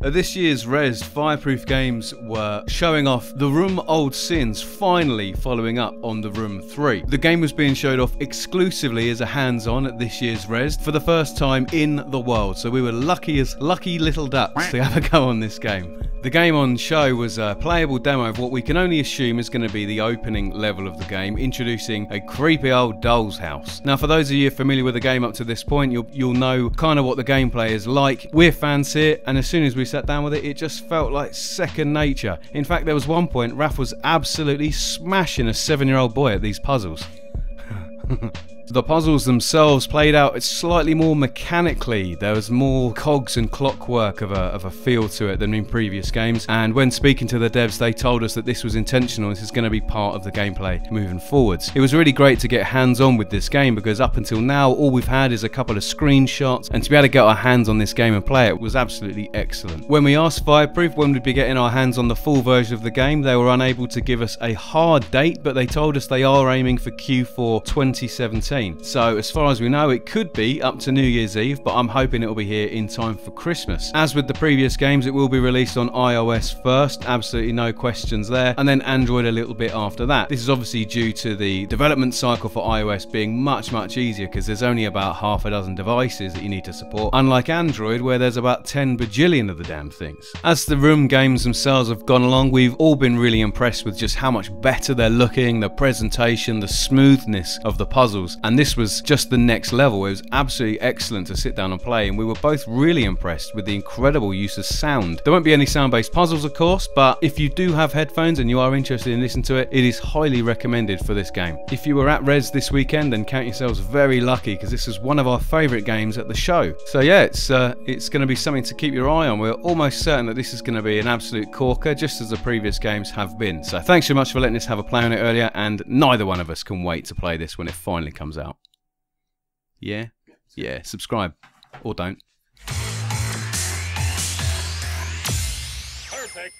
At this year's Rezzed, Fireproof Games were showing off The Room Old Sins, finally following up on The Room 3. The game was being showed off exclusively as a hands-on at this year's Rezzed for the first time in the world, so we were lucky as lucky little ducks to have a go on this game. The game on show was a playable demo of what we can only assume is going to be the opening level of the game, introducing a creepy old doll's house. Now, for those of you familiar with the game up to this point, you'll know kind of what the gameplay is like. We're fans here, and as soon as we sat down with it, it just felt like second nature. In fact, there was one point Raff was absolutely smashing a 7-year-old boy at these puzzles. The puzzles themselves played out slightly more mechanically. There was more cogs and clockwork of a feel to it than in previous games, and when speaking to the devs, they told us that this was intentional. This is going to be part of the gameplay moving forwards. It was really great to get hands-on with this game, because up until now all we've had is a couple of screenshots, and to be able to get our hands on this game and play it was absolutely excellent. When we asked Fireproof when we'd be getting our hands on the full version of the game, they were unable to give us a hard date, but they told us they are aiming for Q4 2017. So as far as we know, it could be up to New Year's Eve, but I'm hoping it will be here in time for Christmas. As with the previous games, it will be released on iOS first, absolutely no questions there, and then Android a little bit after that. This is obviously due to the development cycle for iOS being much easier, because there's only about half a dozen devices that you need to support, unlike Android where there's about 10 bajillion of the damn things. As the Room games themselves have gone along, we've all been really impressed with just how much better they're looking, the presentation, the smoothness of the puzzles, and this was just the next level. It was absolutely excellent to sit down and play, and we were both really impressed with the incredible use of sound. There won't be any sound-based puzzles, of course, but if you do have headphones and you are interested in listening to it, it is highly recommended for this game. If you were at Rezzed this weekend, then count yourselves very lucky, because this is one of our favourite games at the show. So yeah, it's going to be something to keep your eye on. We're almost certain that this is going to be an absolute corker, just as the previous games have been. So thanks so much for letting us have a play on it earlier, and neither one of us can wait to play this when it finally comes out. Yeah? Yeah, subscribe. Or don't. Perfect.